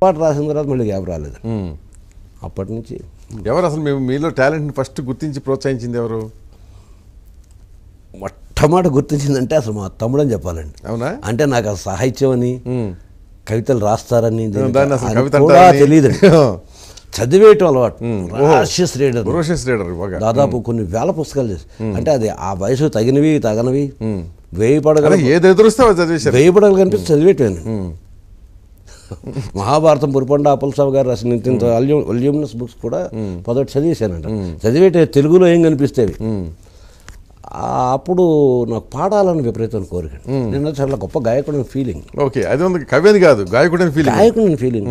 పాట రాసిన తర్వాత మళ్ళీ గ్యాప్ రాలేదు. అప్పటి నుంచి ఎవరు అసలు మీలో టాలెంట్ని ఫస్ట్ గుర్తించి ప్రోత్సహించింది ఎవరు? మొట్టమొదటి గుర్తించిందంటే అసలు మా తమ్ముడు అని చెప్పాలండి. అవునా? అంటే నాకు అసలు సాహిత్యం అని, కవితలు రాస్తారని కవిత కూడా తెలియదండి. చదివేయటం అలవాటు. రాషియస్ రీడర్, దాదాపు కొన్ని వేల పుస్తకాలు చేసి, అంటే అది ఆ వయసు తగినవి తగనవి వేయి పడగలు వేయపడగలు కనిపిస్తే చదివేటవేను. మహాభారతం పురిపండ అప్పలస్వామి గారు రాసిన ఇంత వల్యూమినస్ బుక్స్ కూడా మొదటి చదివేశానంట. చదివేట తెలుగులో ఏం కనిపిస్తేవి. అప్పుడు నాకు పాడాలని విపరీతమైన కోరిక. నేను చాలా గొప్ప గాయకుడిని ఫీలింగ్. ఓకే, అది ఉంది, కవి అని కాదు, గాయకుడిని ఫీలింగ్.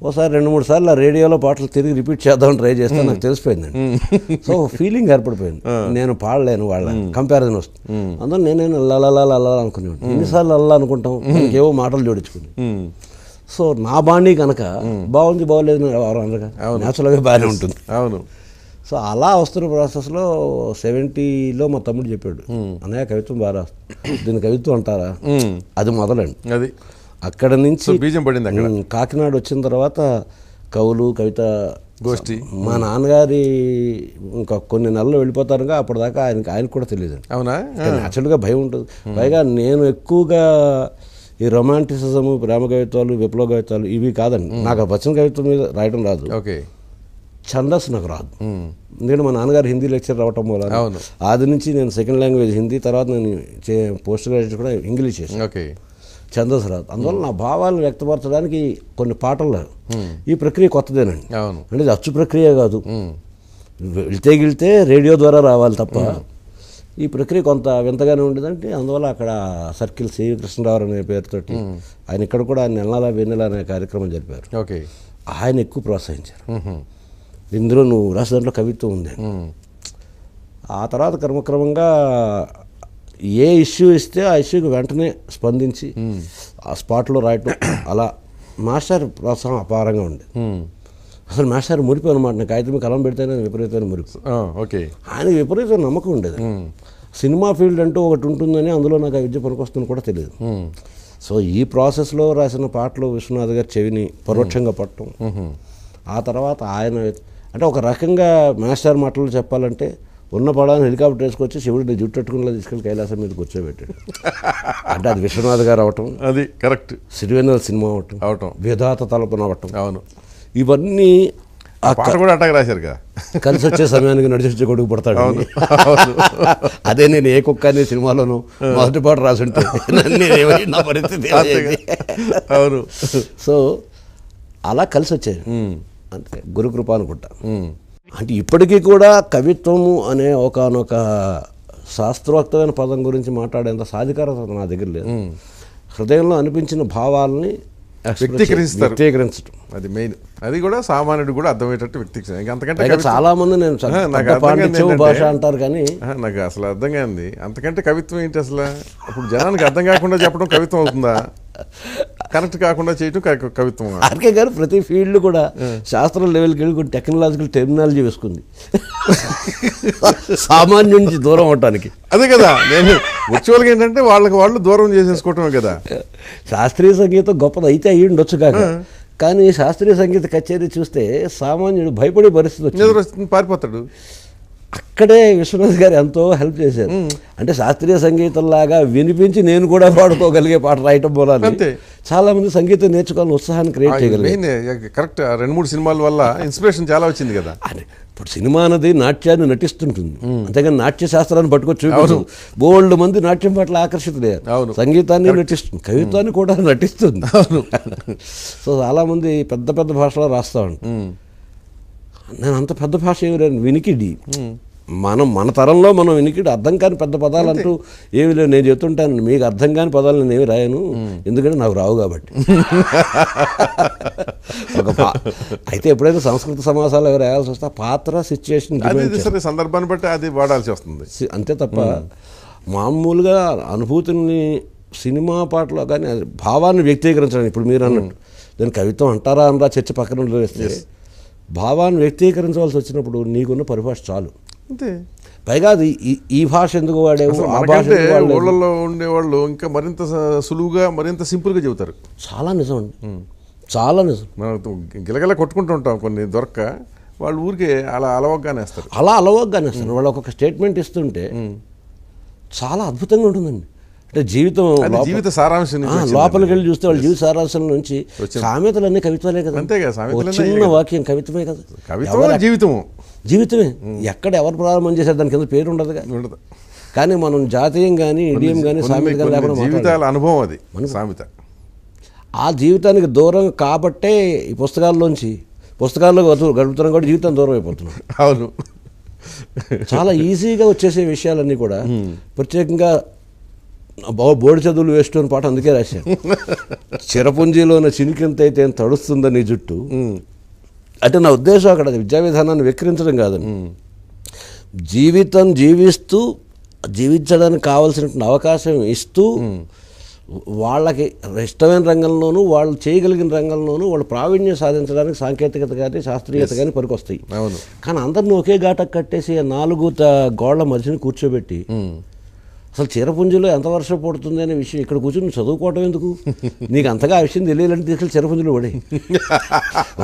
ఒకసారి 2-3 సార్లు ఆ రేడియోలో పాటలు తిరిగి రిపీట్ చేద్దామని ట్రై చేస్తే నాకు తెలిసిపోయిందండి. So feeling ఏర్పడిపోయింది. నేను పాడలేను, వాళ్ళ కంపారిజన్ వస్తుంది. అందులో నేను అల్లా అనుకునేవాడు. ఎన్నిసార్లు అల్లా అనుకుంటాం, ఏవో మాటలు జోడించుకుని. సో నా బాణీ కనుక బాగుంది బాగోలేదు ఎవరు అనగా న్యాచురల్గా బాగానే ఉంటుంది. అవును. సో అలా వస్తున్న ప్రాసెస్లో 70లో మా తమ్ముడు చెప్పాడు, అన్నయ్య కవిత్వం బాగా దీని కవిత్వం అంటారా? అది మొదలండి. అది అక్కడ నుంచి బీజం పడింది. కాకినాడ వచ్చిన తర్వాత కవులు కవిత గోష్ఠి. మా నాన్నగారి ఇంకా కొన్ని నెలలు వెళ్ళిపోతారుగా, అప్పటిదాకా ఆయనకు కూడా తెలియదు. అవునా? న్యాచురల్గా భయం ఉంటుంది. పైగా నేను ఎక్కువగా ఈ రొమాంటిసిజము, ప్రేమ కవిత్వాలు, విప్లవ కవిత్వాలు ఇవి కాదండి. నాకు వచన కవిత్వం మీద రాయడం రాదు. ఓకే. ఛందస్సు నాకు రాదు. నేను మా నాన్నగారు హిందీ లెక్చర్ రావటం వల్ల ఆది నుంచి నేను సెకండ్ లాంగ్వేజ్ హిందీ, తర్వాత నేను పోస్ట్ గ్రాడ్యుయేట్ కూడా ఇంగ్లీష్ చేశాను. ఓకే. ఛందస్సు రాదు. అందువల్ల నా భావాలను వ్యక్తపరచడానికి కొన్ని పాటలు ఈ ప్రక్రియ కొత్తదేనండి. అంటే ఇది అచ్చు ప్రక్రియ కాదు, వెళ్తే రేడియో ద్వారా రావాలి తప్ప ఈ ప్రక్రియ కొంత వింతగానే ఉండేదంటే. అందువల్ల అక్కడ సర్కిల్ సి కృష్ణరావు అనే పేరుతోటి ఆయన ఇక్కడ కూడా నెలలా వెన్నెల అనే కార్యక్రమం జరిపారు. ఓకే. ఆయన ఎక్కువ ప్రోత్సహించారు. ఇందులో నువ్వు రాసిన దాంట్లో కవిత్వం ఉంది. ఆ తర్వాత క్రమక్రమంగా ఏ ఇష్యూ ఇస్తే ఆ ఇష్యూకి వెంటనే స్పందించి ఆ స్పాట్లో రాయటం, అలా మాస్టర్ ప్రోత్సాహం అపారంగా ఉండేది. అసలు మాస్టర్ మురిపి అనమాట. నాకు కాగితం కలం పెడితేనే విపరీతమైన మురిపి. ఓకే. ఆయనకి విపరీతమైన నమ్మకం ఉండేది. సినిమా ఫీల్డ్ అంటూ ఒకటి ఉంటుందని, అందులో నాకు ఆ విద్య పనికొస్తుందని కూడా తెలియదు. సో ఈ ప్రాసెస్లో రాసిన పాటలు విశ్వనాథ్ గారి చెవిని పరోక్షంగా పట్టడం, ఆ తర్వాత ఆయన అంటే ఒక రకంగా మాస్టర్ మాటలు చెప్పాలంటే ఉన్న పడాన్ని హెలికాప్టర్ వేసుకొచ్చి శివుడిని జుట్టట్టుకుని తీసుకెళ్ళి కైలాసం మీద కూర్చోబెట్టాడు. అంటే అది విశ్వనాథ్ గారు అవటం, అది కరెక్ట్, సిరివెన్నెల సినిమా అవటం, విధాత తలపున అవటం, అవును, ఇవన్నీ కూడా అట్టాగా రాశారు కదా. కలిసి వచ్చే సమయానికి నడిచి వచ్చే కొడుకు పడతాడు. అదే నేను ఏ కుక్క అనే సినిమాలోనూ మొదటి పాట రాసుంటే నా పరిస్థితి. అవును. సో అలా కలిసి వచ్చాయి. అంటే గురుకృప అనుకుంటా. అంటే ఇప్పటికీ కూడా కవిత్వము అనే ఒకనొక శాస్త్రోక్తమైన పదం గురించి మాట్లాడేంత సాధికారత నా దగ్గర లేదు. హృదయంలో అనిపించిన భావాలని వ్యక్తీకరించడం అది మెయిన్. అది కూడా సామాన్యుడు కూడా అర్థమయ్యేటట్టు వ్యక్తీకరించాలి. అంతకంటే చాలా మంది నేను భాష అంటారు కానీ నాకు అసలు అర్థం కాదు. అంతకంటే కవిత్వం ఏంటి అసలు? ఇప్పుడు జనానికి అర్థం కాకుండా చెప్పడం కవిత్వం అవుతుందా? కనెక్ట్ కాకుండా చేయటం కవిత్వం. అందుకే గారు ప్రతి ఫీల్డ్ కూడా శాస్త్రం లెవెల్కి వెళ్ళి కొన్ని టెక్నాలజికల్ టెర్మినాలజీ వేసుకుంది సామాన్యం నుంచి దూరం అవటానికి. అదే కదా, నేను వర్చువల్గా ఏంటంటే వాళ్ళు దూరం చేసేసుకోవటమే కదా. శాస్త్రీయ సంగీతం గొప్పది అయితే అయ్యి ఉండొచ్చు కాక, కానీ శాస్త్రీయ సంగీత కచేరీ చూస్తే సామాన్యుడు భయపడే పరిస్థితి వచ్చింది, పారిపోతాడు. అక్కడే విశ్వనాథ్ గారు ఎంతో హెల్ప్ చేశారు. అంటే శాస్త్రీయ సంగీతంలాగా వినిపించి నేను కూడా పాడుకోగలిగే పాట రాయటం పోలాలి. చాలా మంది సంగీతం నేర్చుకోవాలని ఉత్సాహాన్ని క్రియేట్ చేయగలిగారు. కరెక్ట్. 2-3 సినిమాల వల్ల ఇన్స్పిరేషన్ చాలా వచ్చింది కదా. ఇప్పుడు సినిమా అనేది నాట్యాన్ని నటిస్తుంటుంది, అంతేగాని నాట్య శాస్త్రాన్ని పట్టుకొచ్చి బోల్డ్ మంది నాట్యం పట్ల ఆకర్షితులయ్యారు. సంగీతాన్ని నటిస్తుంది, కవిత్వాన్ని కూడా నటిస్తుంది. సో చాలా మంది పెద్ద పెద్ద భాషలో రాస్తా ఉంటాను. నేను అంత పెద్ద భాష ఏమి లేను, వినికిడి. మన తరంలో మనం వినికిడి అర్థం కాని పెద్ద పదాలు అంటూ ఏమి లేవు. నేను చెప్తుంటాను, మీకు అర్థం కాని పదాలు నేను ఏమి రాయను, ఎందుకంటే నాకు రావు కాబట్టి. అయితే ఎప్పుడైతే సంస్కృత సమాసాలు ఎవరు రాయాల్సి వస్తే పాత్ర సిచ్యుయేషన్ సందర్భాన్ని బట్టి అది వాడాల్సి వస్తుంది అంతే తప్ప మామూలుగా అనుభూతిని సినిమా పాటలో కానీ భావాన్ని వ్యక్తీకరించడం. ఇప్పుడు మీరు అన్నట్టు నేను కవిత్వం అంటారా అనరా చర్చ పక్కన వేస్తే భావాన్ని వ్యక్తీకరించవలసి వచ్చినప్పుడు నీకున్న పరిభాష చాలు. అంతే. పైగా అది ఈ భాష ఎందుకు వాడేవు, ఆ భాష ఊళ్ళల్లో ఉండేవాళ్ళు ఇంకా మరింత సులువుగా మరింత సింపుల్గా చెబుతారు. చాలా నిజం అండి. చాలా నిజం. మనం గిలగల కొట్టుకుంటూ ఉంటాం కొన్ని దొరక్క, వాళ్ళు ఊరికే అలా అలవగ్గానే వేస్తారు. అలా అలవగ్గానే వేస్తారు. వాళ్ళు ఒక్కొక్క స్టేట్మెంట్ ఇస్తుంటే చాలా అద్భుతంగా ఉంటుందండి. అంటే జీవిత సారాంశం లోపలికి వెళ్ళి చూస్తే వాళ్ళ జీవిత సారాంశం నుంచి సామెతలన్నీ కవిత్వాలే కదా. అంతేగా, చిన్న వాక్యం కవిత్వమే కదా. జీవితమే. ఎక్కడ ఎవరు ప్రారంభం చేశారు దాని కింద పేరు ఉండదుగా. కానీ మనం జాతీయం కానీ ఇడియం కానీ సామెత కానీ లేకుండా జీవితాల అనుభవం అది మన సామెత. ఆ జీవితానికి దూరం కాబట్టే ఈ పుస్తకాల్లో గడుపుతున్నాం కూడా జీవితం దూరం అయిపోతున్నాం. అవును, చాలా ఈజీగా వచ్చేసే విషయాలన్నీ కూడా. ప్రత్యేకంగా బోర్డు చదువులు వేస్ట్ అని పాట అందుకే రాశాను. చిరపుంజీలోన చినికింత అయితే తడుస్తుందని జుట్టు. అంటే నా ఉద్దేశం అక్కడ విద్యా విధానాన్ని వెక్కిరించడం కాదని, జీవించడానికి కావాల్సినటువంటి అవకాశం ఇస్తూ వాళ్ళకి ఇష్టమైన రంగంలోనూ వాళ్ళు చేయగలిగిన రంగంలోనూ వాళ్ళు ప్రావీణ్యం సాధించడానికి సాంకేతికత కానీ శాస్త్రీయత కానీ పనికొస్తాయి. కానీ అందరిని ఒకే ఘాటకు కట్టేసి 4 గోళ్ల మధ్యని కూర్చోబెట్టి అసలు చీరపుంజులో ఎంత వర్షం పడుతుంది అనే విషయం ఇక్కడ కూర్చొని చదువుకోవటం ఎందుకు? నీకు అంతగా ఆ విషయం తెలియాలంటే తీసుకెళ్ళి చీరపుంజులు పడే.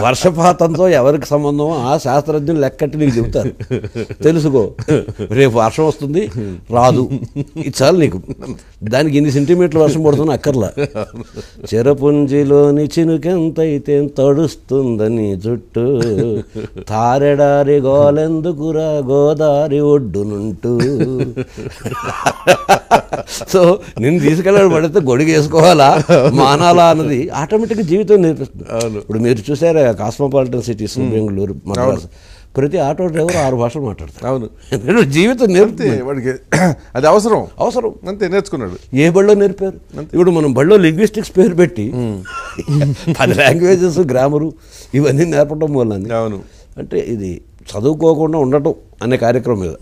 వర్షపాతంతో ఎవరికి సంబంధం ఆ శాస్త్రజ్ఞులు లెక్కట్టి నీకు చెబుతారు. తెలుసుకో, రేపు వర్షం వస్తుంది రాదు, ఇది చాలు నీకు. దానికి ఇన్ని సెంటీమీటర్ల వర్షం పడుతుంది అక్కర్లా. చిరపుంజిలోని చినుకెంతైతే తడుస్తుందని జుట్టు, తారెడారి గోలెందుకురా గోదారి ఒడ్డునుంటూ. సో నేను తీసుకెళ్ళాడు పడితే గొడుగు వేసుకోవాలా మానాలా అన్నది ఆటోమేటిక్గా జీవితం నేర్పిస్తుంది. ఇప్పుడు మీరు చూసారా కాస్మోపాలిటన్ సిటీస్ బెంగళూరు, మద్రాసు, ప్రతి ఆటో డ్రైవర్ 6 భాషలు మాట్లాడతారు. అవును, జీవితం నేర్పితే వాడికి అది అవసరం అంతే, నేర్చుకున్నాడు. ఏ బడిలో నేర్పారు? ఇప్పుడు మనం బడిలో లింగ్విస్టిక్స్ పేరు పెట్టి 10 లాంగ్వేజెస్ గ్రామరు ఇవన్నీ నేర్పడం వల్ల. అవును, అంటే ఇది చదువుకోకుండా ఉండటం అనే కార్యక్రమం మీద.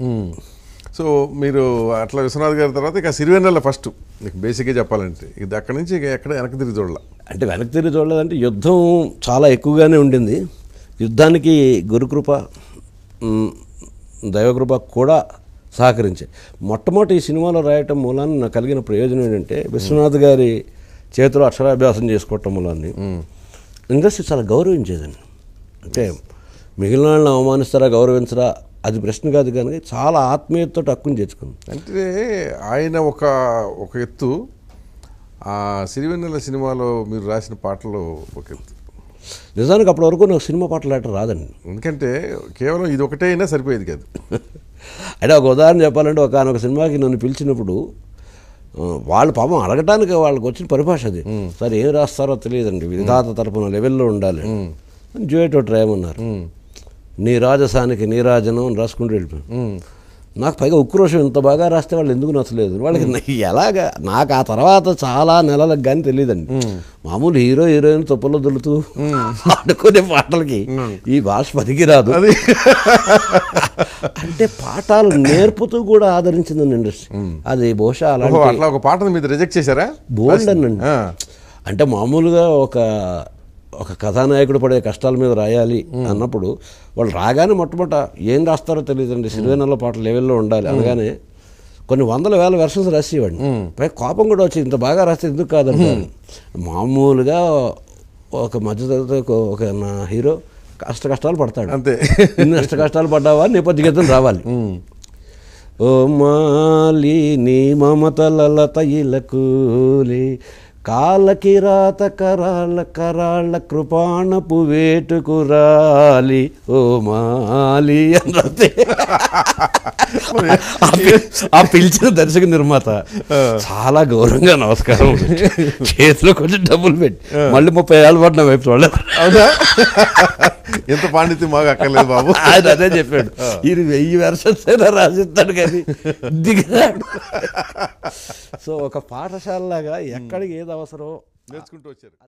సో మీరు అట్లా విశ్వనాథ్ గారి తర్వాత ఇక సిరివెన్నెల ఫస్ట్ మీకు బేసిక్గా చెప్పాలంటే ఇది అక్కడి నుంచి ఇక ఎక్కడ వెనక్కి తిరిగి చూడాల. అంటే వెనక్కి తిరిగి చూడలేదంటే యుద్ధం చాలా ఎక్కువగానే ఉండింది. యుద్ధానికి గురుకృప దైవకృప కూడా సహకరించాయి. మొట్టమొదటి ఈ సినిమాలో రాయటం మూలాన్ని నాకు కలిగిన ప్రయోజనం ఏంటంటే విశ్వనాథ్ గారి చేతిలో అక్షరాభ్యాసం చేసుకోవటం మూలాన్ని ఇండస్ట్రీ చాలా గౌరవించేదండి. అంటే మిగిలిన వాళ్ళని అవమానిస్తారా గౌరవించరా అది ప్రశ్న కాదు, కానీ చాలా ఆత్మీయతతో హక్కుని చేర్చుకుంది. అంటే ఆయన ఒక ఎత్తు, ఆ సిరివెన్నెల సినిమాలో మీరు రాసిన పాటలు ఒక ఎత్తు. నిజానికి అప్పటి వరకు నాకు సినిమా పాటలు రాయటం రాదండి. ఎందుకంటే కేవలం ఇది ఒకటే అయినా సరిపోయేది కాదు. అంటే ఒక ఉదాహరణ చెప్పాలంటే ఒక సినిమాకి నన్ను పిలిచినప్పుడు వాళ్ళు పాపం అడగటానికి వాళ్ళకి వచ్చిన పరిభాష అది. సరే ఏం రాస్తారో తెలియదండి, విధాత తరపున లెవెల్లో ఉండాలి, డ్యూయట్ ఒకటి రాయమన్నారు. నీ రాజసానికి నీరాజనం అని రాసుకుంటూ వెళ్ళిపోయాను. నాకు పైగా ఉక్రోషం ఇంత బాగా రాస్తే వాళ్ళు ఎందుకు నచ్చలేదు వాళ్ళకి ఎలాగా నాకు ఆ తర్వాత చాలా నెలలకు కానీ తెలియదండి. మామూలు హీరోయిన్ తుప్పలో దొలుతూ ఆడుకునే పాటలకి ఈ భాష పనికిరాదు అంటే పాఠాలు నేర్పుతూ కూడా ఆదరించిందండి ఇండస్ట్రీ. అది బహుశా అట్లా ఒక పాటను మీరు రిజెక్ట్ చేశారా? బోల్డ్ అనండి. అంటే మామూలుగా ఒక కథానాయకుడు పడే కష్టాల మీద రాయాలి అన్నప్పుడు వాళ్ళు రాగానే మొట్టమొదట ఏం రాస్తారో తెలియదండి. సిరివెన్నెల పాట లెవెల్లో ఉండాలి అనగానే కొన్ని 100,000 వెర్షన్స్ రాసేవాడిని. పై కోపం కూడా వచ్చి ఇంత బాగా రాస్తే ఎందుకు కాదంటారు. మామూలుగా ఒక మధ్యతరగతి ఒక నా హీరో కష్టాలు పడతాడు అంతే. ఇన్ని కష్టాలు పడ్డావా నేపథ్య గీతం రావాలి. ఓ మాలి నీ మమతల తైలకూలి కాళ్ళకి రాత కరాళ్ళ కృపాణపు వేటుకురాలి ఓ మాలి అని ఆ పిలిచిన దర్శక నిర్మాత చాలా గౌరవంగా నమస్కారం చేతిలో కొంచెం డబ్బులు పెట్టి మళ్ళీ 30 ఏళ్ళ పాటు నా వైపు చూడలేదు. ఎంత పాండిత్యం మాకు అక్కర్లేదు బాబు ఆయన అదే చెప్పాడు. ఇది 1000 వెర్షన్స్ అయినా రాసిస్తాడు కానీ దిగాడు. సో ఒక పాఠశాలలాగా ఎక్కడికి ఏది అవసరం నేర్చుకుంటూ వచ్చారు.